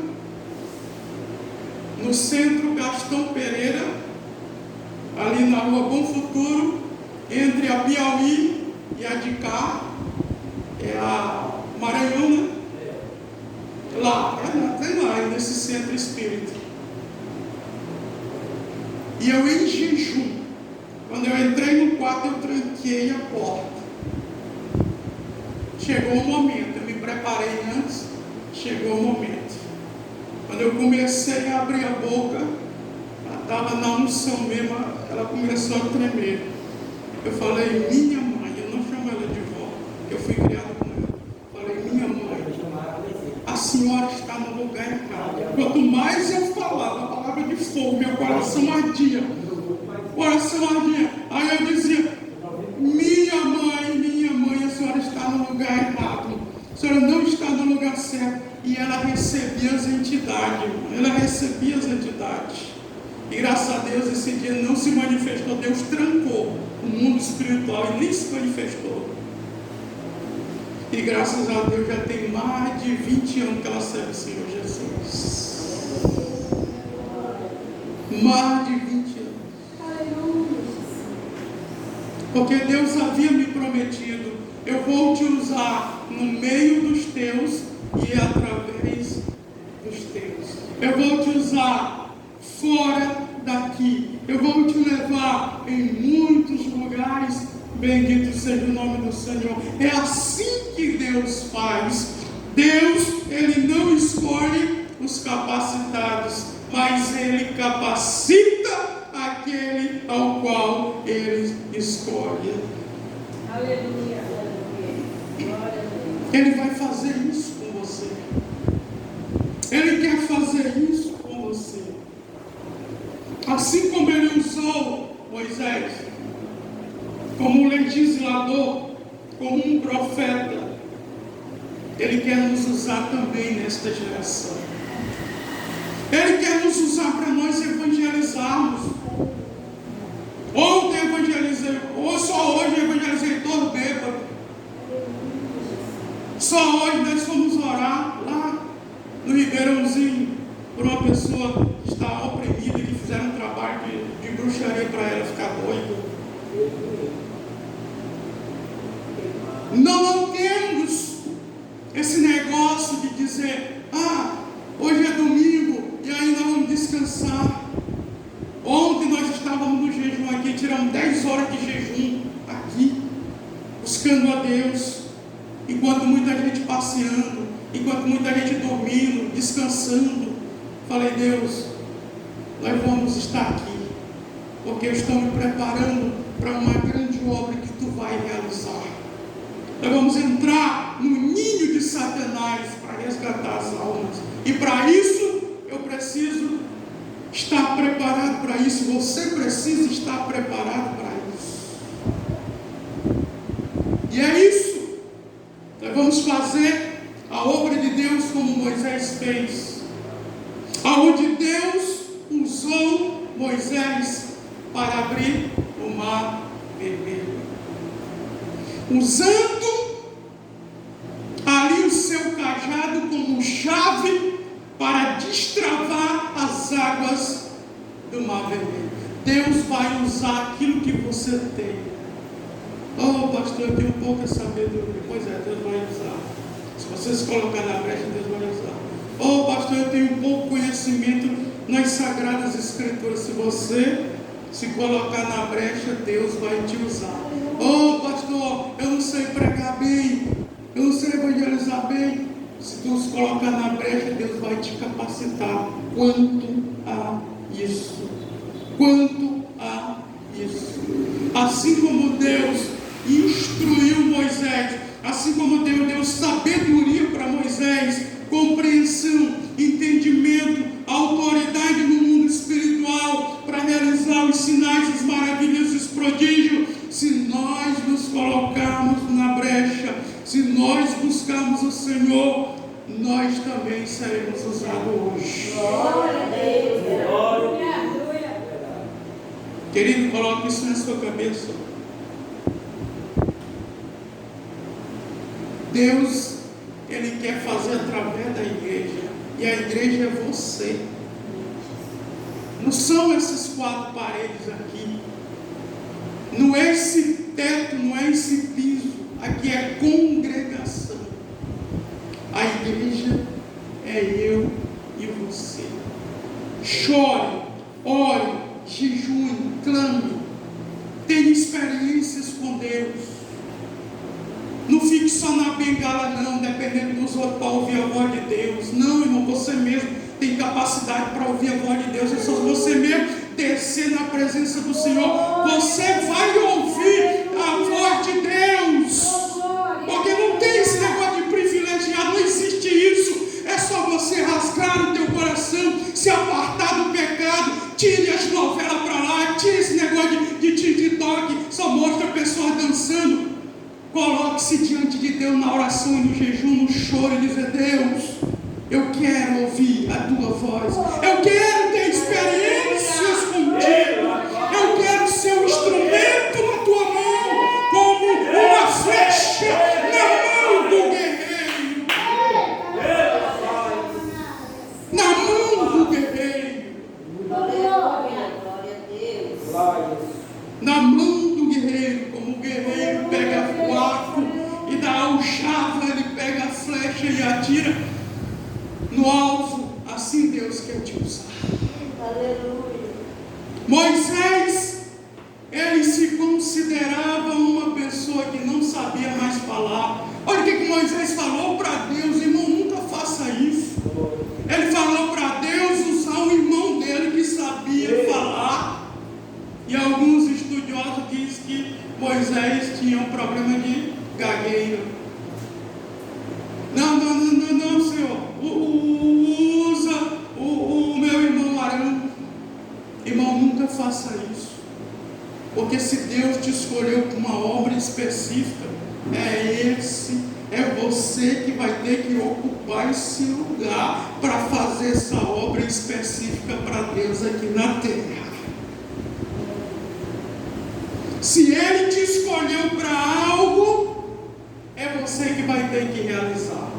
[SPEAKER 1] no centro Gastão Pereira, ali na rua Bom Futuro, entre a Piauí e a de cá, é a Maranhão, né? Lá, tem lá, nesse centro espírita. E eu em jejum, quando eu entrei no quarto, eu tranquei a porta. Chegou o momento, eu me preparei antes, chegou o momento. Quando eu comecei a abrir a boca, ela estava na unção mesmo, ela começou a tremer. Eu falei, minha mãe, eu não chamo ela de vó, eu fui criado com ela. Falei, minha mãe, a senhora está no lugar errado. Quanto mais eu falava a palavra de fogo, meu coração ardia. Coração ardia. Aí eu dizia, minha mãe, a senhora está no lugar errado. A senhora não está no lugar certo. E ela recebia as entidades, irmão. Ela recebia as entidades. E graças a Deus esse dia não se manifestou. Deus trancou o mundo espiritual e nem se manifestou. E graças a Deus já tem mais de 20 anos que ela serve o Senhor Jesus. Mais de 20 anos. Porque Deus havia me prometido, eu vou te usar no meio dos teus e através dos teus. Eu vou te usar fora daqui. Eu vou te levar em muitos lugares. Bendito seja o nome do Senhor. É assim que Deus faz. Deus, Ele não escolhe os capacitados, mas Ele capacita aquele ao qual Ele escolhe.
[SPEAKER 3] Aleluia.
[SPEAKER 1] Ele vai fazer isso com você. Ele quer fazer isso com você. Assim como Ele usou Moisés como um legislador, como um profeta, Ele quer nos usar também nesta geração. Ele quer nos usar para nós evangelizarmos. Ontem evangelizei, ou só hoje evangelizei todo bêbado. Só hoje nós fomos orar lá no Ribeirãozinho por uma pessoa que está oprimida, que fizeram um trabalho de bruxaria para ela ficar doida. Não temos esse negócio de dizer, hoje é domingo e ainda vamos descansar. Ontem nós estávamos no jejum aqui, tiramos 10 horas de jejum aqui, buscando a Deus, enquanto muita gente passeando, enquanto muita gente dormindo, descansando. Falei, Deus, nós vamos estar aqui, porque eu estou me preparando para uma grande obra que Tu vai realizar. Nós vamos entrar no ninho de Satanás para resgatar as almas. E para isso, eu preciso estar preparado para isso. Você precisa estar preparado para isso. E é isso. Nós vamos fazer a obra de Deus como Moisés fez. Aonde Deus usou Moisés para abrir o mar vermelho. Usando ali o seu cajado como chave para destravar as águas do mar vermelho. Deus vai usar aquilo que você tem. Oh, pastor, eu tenho pouca sabedoria. Pois é, Deus vai usar. Se você se colocar na brecha, Deus vai usar. Oh, pastor, eu tenho pouco conhecimento nas Sagradas Escrituras. Se você se colocar na brecha, Deus vai te usar. Oh, pastor, eu não sei pregar bem, eu não sei evangelizar bem. Se tu se colocar na brecha, Deus vai te capacitar. Quanto a isso. Quanto a isso. Assim como Deus instruiu Moisés, assim como Deus deu sabedoria para Moisés, Moisés compreensão, entendimento, autoridade no mundo espiritual para realizar os sinais, as maravilhas e os prodígios. Se nós nos colocarmos na brecha, se nós buscarmos o Senhor, nós também seremos usados hoje.
[SPEAKER 3] Glória a Deus. Glória.
[SPEAKER 1] Querido, coloque isso na sua cabeça. Deus, Ele quer fazer através da igreja. E a igreja é você. Não são essas 4 paredes aqui. Não é esse teto, não é esse piso. Aqui é congregação. A igreja é eu e você. Chore, ore, jejue, clame. Tenha experiências com Deus. Não fique só na bengala não, dependendo dos outros para ouvir a voz de Deus. Não, irmão, você mesmo tem capacidade para ouvir a voz de Deus. É só você mesmo descer na presença do Senhor. Você vai ouvir a voz de Deus. Porque não tem esse negócio de privilegiado, não existe isso. É só você rasgar o teu coração, se apartar do pecado, tire as novelas para lá, tire esse negócio de TikTok, só mostra pessoas dançando. Coloque-se diante de Deus na oração e no jejum, no choro e dizer: Deus, eu quero ouvir a tua voz, eu quero ter experiências contigo, eu quero ser um instrumento na tua mão, como uma flecha na mão do guerreiro. Na mão do guerreiro. Na mão do guerreiro, como o guerreiro pega o arco e da aljava ele pega a flecha e atira no alvo. Assim Deus quer te usar.
[SPEAKER 3] Aleluia.
[SPEAKER 1] Moisés, ele se considerava uma pessoa que não sabia mais falar. Olha o que Moisés falou para Deus: irmão, nunca faça isso. Ele falou para Deus usar o irmão dele que sabia falar. E alguns estudiosos dizem que Moisés tinha um problema de gagueira. Não, Senhor. Usa o meu irmão Arão. Irmão, nunca faça isso. Porque se Deus te escolheu para uma obra específica, é você que vai ter que ocupar esse lugar para fazer essa obra específica para Deus aqui na terra. Se Ele te escolheu para algo, é você que vai ter que realizar.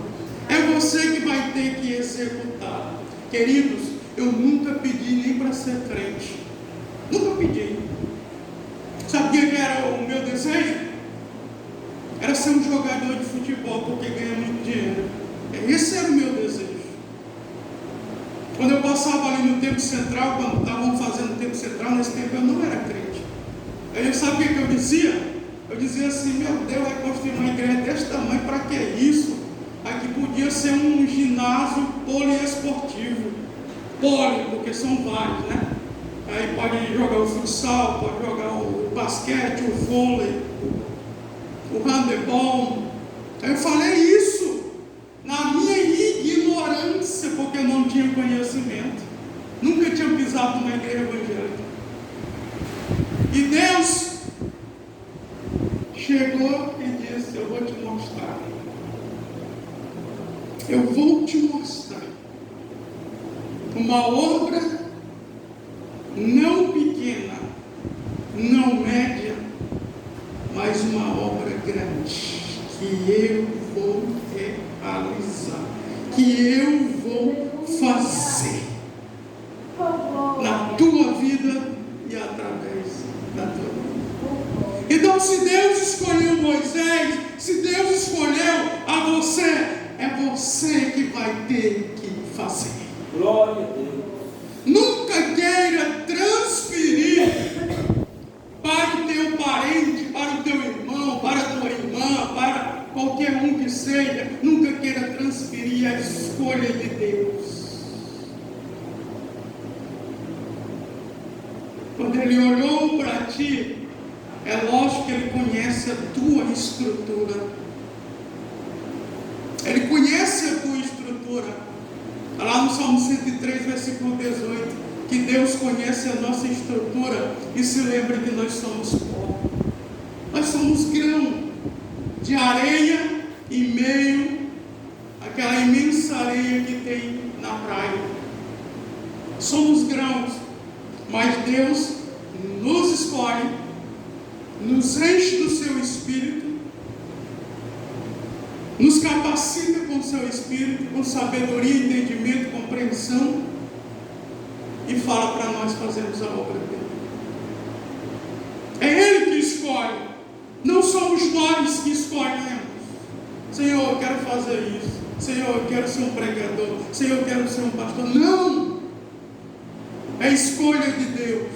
[SPEAKER 1] É você que vai ter que executar. Queridos, eu nunca pedi nem para ser crente. Nunca pedi. Sabe o que era o meu desejo? Era ser um jogador de futebol, porque ganha muito dinheiro. Esse era o meu desejo. Quando eu passava ali no Templo Central, quando estavam fazendo o Templo Central, nesse tempo eu não era crente. Aí eu sabia o que eu dizia? Eu dizia assim: meu Deus, vai construir uma igreja desse tamanho, para que isso? Aqui podia ser um ginásio poliesportivo. Poli, porque são vários, né? Aí pode jogar o futsal, pode jogar o basquete, o vôlei, o handebol. Aí eu falei isso na minha ignorância, porque eu não tinha conhecimento. Nunca tinha pisado numa igreja evangélica. E Deus chegou e disse: eu vou te mostrar. Eu vou te mostrar uma obra não pequena, não média, mas uma obra grande, que eu vou realizar, que eu vou fazer na tua vida e através da tua vida. Então, se Deus escolheu Moisés, se Deus escolheu a você, é você que vai ter que fazer.
[SPEAKER 2] Glória a Deus.
[SPEAKER 1] Nunca queira transferir para o teu parente, para o teu irmão, para a tua irmã, para qualquer um que seja. Nunca queira transferir a escolha de Deus. Quando Ele olhou para ti, é lógico que Ele conhece a tua estrutura. Ele conhece a tua estrutura. Lá no Salmo 103, versículo 18, que Deus conhece a nossa estrutura e se lembra que nós somos pó. Nós somos grão de areia em meio àquela imensa areia que tem na praia. Somos grãos, mas Deus nos escolhe, nos enche do seu Espírito, nos capacita com o seu Espírito, com sabedoria, entendimento, compreensão, e fala para nós fazermos a obra dele. É Ele que escolhe, não somos nós que escolhemos. Senhor, eu quero fazer isso. Senhor, eu quero ser um pregador. Senhor, eu quero ser um pastor. Não! É escolha de Deus.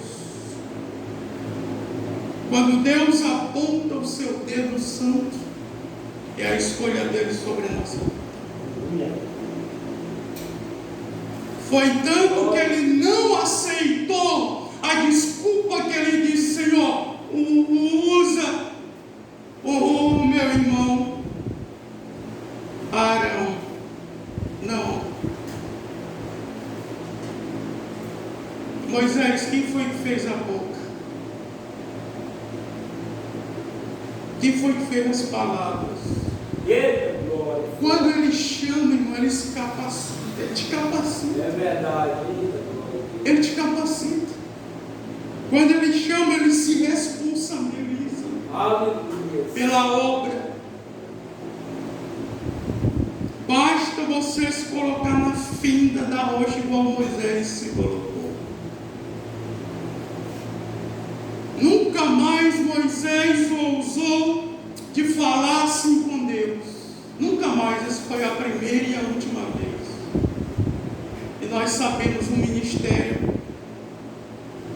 [SPEAKER 1] Quando Deus aponta o seu dedo santo, é a escolha dele sobre a nossa vida. Foi tanto que ele não aceitou a desculpa que ele disse: Senhor, usa o meu irmão Arão. Não. Moisés, quem foi que fez a boca? Quem foi que fez as palavras? Quando ele chama, irmão, ele se capacita. Ele te capacita.
[SPEAKER 2] É verdade.
[SPEAKER 1] Ele te capacita. Quando ele chama, ele se responsabiliza.
[SPEAKER 2] Aleluia.
[SPEAKER 1] Pela obra. Basta você se colocar na finda da rocha igual Moisés se colocou. Nunca mais Moisés ousou de falar assim com Deus. Nunca mais. Essa foi a primeira e a última vez. E nós sabemos o ministério.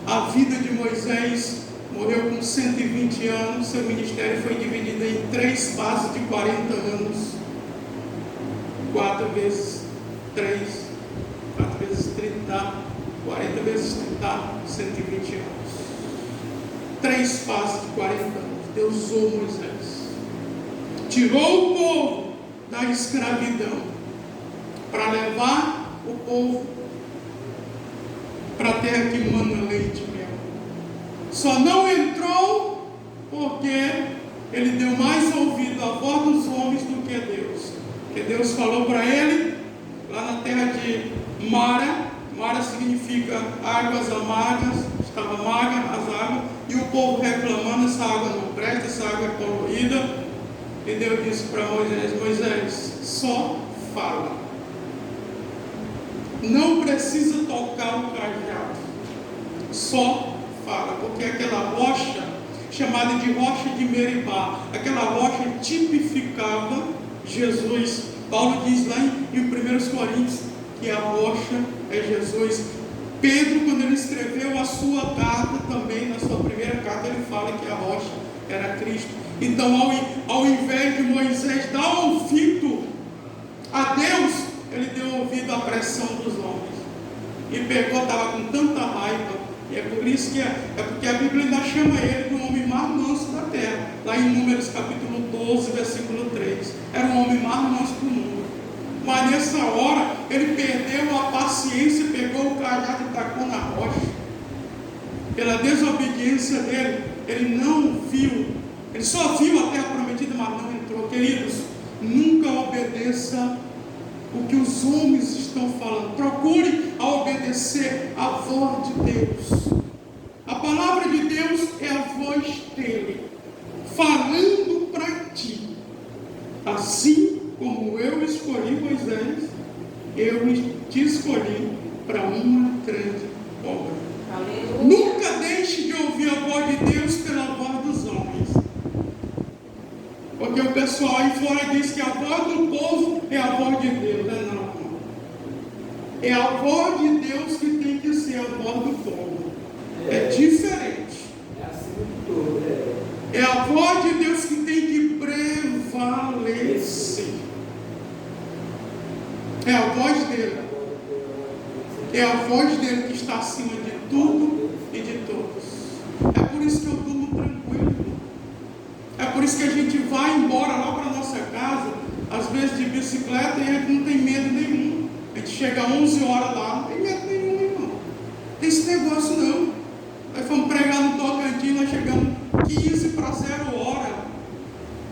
[SPEAKER 1] A vida de Moisés morreu com 120 anos. Seu ministério foi dividido em 3 fases de 40 anos. 4 vezes 3, 4 vezes 30, 40 vezes 30, 120 anos. 3 fases de 40 anos. Deus usou Moisés. Tirou o povo da escravidão para levar o povo para a terra que mana leite e mel. Só não entrou porque ele deu mais ouvido à voz dos homens do que a Deus. Porque Deus falou para ele, lá na terra de Mara. Mara significa águas amargas. Estava amarga as águas, e o povo reclamando: essa água não presta, essa água é poluída. E Deus disse para Moisés: Moisés, só fala. Não precisa tocar o cajado. Só fala. Porque aquela rocha, chamada de rocha de Meribá, aquela rocha tipificava Jesus. Paulo diz lá em 1 Coríntios que a rocha é Jesus. Pedro, quando ele escreveu a sua carta também, na sua primeira carta, ele fala que a rocha era Cristo. Então, ao invés de Moisés dar ouvido a Deus, ele deu ouvido à pressão dos homens. E pegou, estava com tanta raiva. E é por isso que é porque a Bíblia ainda chama ele de um homem mais manso da terra. Lá em Números capítulo 12, versículo 3. Era o homem mais manso do mundo. Mas nessa hora, ele perdeu a paciência, pegou o cajado e tacou na rocha. Pela desobediência dele, ele não viu. Ele só viu a terra prometida, mas não entrou. Queridos, nunca obedeça o que os homens estão falando. Procure a obedecer a voz de Deus. A palavra de Deus é a voz dele, falando para ti. Assim como eu escolhi Moisés, eu te escolhi para uma grande obra.
[SPEAKER 3] Aleluia.
[SPEAKER 1] Nunca deixe de ouvir a voz de Deus pela voz dos homens. Porque o pessoal aí fora diz que a voz do povo é a voz de Deus. Não. É a voz de Deus que tem que ser a voz do povo. É diferente.
[SPEAKER 2] É acima de tudo.
[SPEAKER 1] É a voz de Deus que tem que prevalecer. É a voz dele. É a voz dele que está acima de tudo e de todos. É por isso que eu durmo tranquilo. É por isso que a gente vai embora lá para a nossa casa, às vezes de bicicleta, e a gente não tem medo nenhum. A gente chega às 11 horas lá, não tem medo nenhum, irmão. Não tem esse negócio não. Nós fomos pregar no Tocantins, nós chegamos 15 para 0 hora.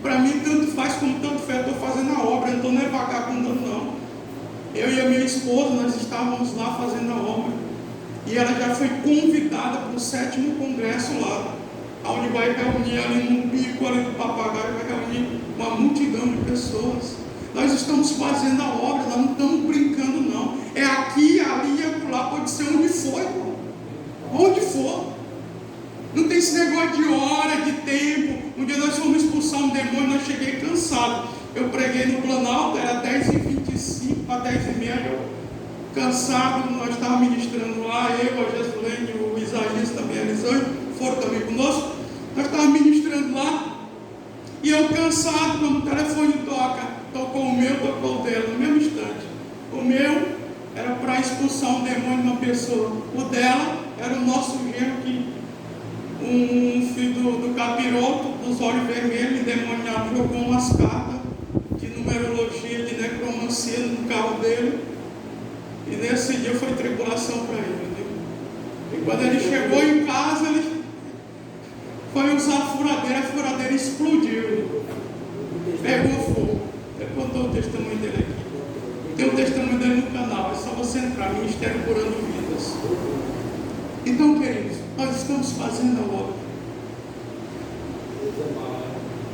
[SPEAKER 1] Para mim, tanto faz como tanto faz, eu estou fazendo a obra, eu não estou nem vagabundando não. Eu e a minha esposa, nós estávamos lá fazendo a obra. E ela já foi convidada para o 7º congresso lá, onde vai reunir ali no pico ali do Papagaio, vai reunir uma multidão de pessoas. Nós estamos fazendo a obra, nós não estamos brincando não. É aqui, ali, acolá, pode ser onde for, irmão. Onde for. Não tem esse negócio de hora, de tempo. Um dia nós fomos expulsar um demônio, nós cheguei cansado. Eu preguei no Planalto, era 10h25 para 10h30, eu cansado, nós estávamos ministrando lá, eu, a Jesulene, o Isaías também, a Elisângela, foram também conosco. Nós estávamos ministrando lá, e eu cansado, quando o telefone tocou o meu, tocou o dela, no mesmo instante. O meu era para expulsar um demônio de uma pessoa, o dela era o nosso genro, um filho do capiroto, dos olhos vermelhos, endemoniado, jogou umas cartas de numerologia, de necromancia no carro dele, e nesse dia foi tribulação para ele, né? E quando ele chegou em casa, ele foi usar a furadeira explodiu, pegou fogo. Eu contou o testemunho dele aqui, tem o testemunho dele no canal, é só você entrar, Ministério Curando Vidas. Então, queridos, nós estamos fazendo a obra.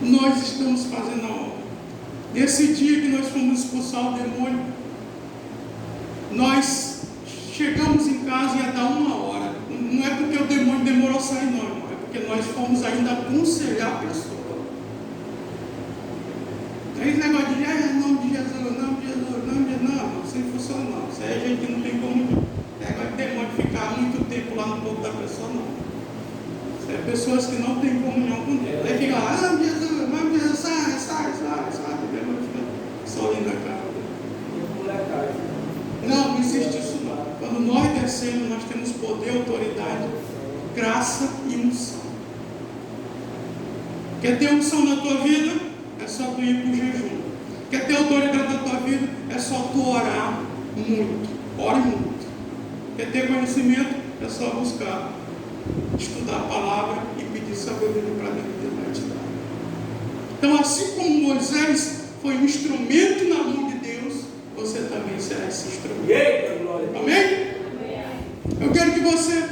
[SPEAKER 1] Nós estamos fazendo a obra. Nesse dia que nós fomos expulsar o demônio, nós chegamos em casa e ia dar 1 hora. Não é porque o demônio demorou a sair, não, irmão. É porque nós fomos ainda aconselhar a pessoa. Aí esse negócio de em nome de Jesus, nome de Jesus, nome de Jesus, não, assim não funciona não. Isso aí a gente não tem como. Negócio de demônio ficar muito tempo lá no corpo da pessoa, não. Isso é pessoas que não têm comunhão com Deus. Aí fica lá, nome de Jesus, sai, o demônio fica só indo a cara. Não existe isso não. Quando nós descemos, nós temos poder, autoridade, graça e unção. Quer ter unção na tua vida? É só tu ir para o jejum. Quer ter autoridade na tua vida? É só tu orar muito. Ore muito. Quer ter conhecimento? É só buscar, estudar a palavra e pedir sabedoria para Deus, Deus vai te dar. Então, assim como Moisés foi um instrumento na mão de Deus, você também será esse instrumento. Amém? Eu quero que você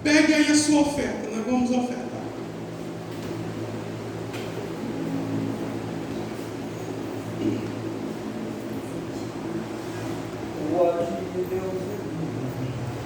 [SPEAKER 1] pegue aí a sua oferta.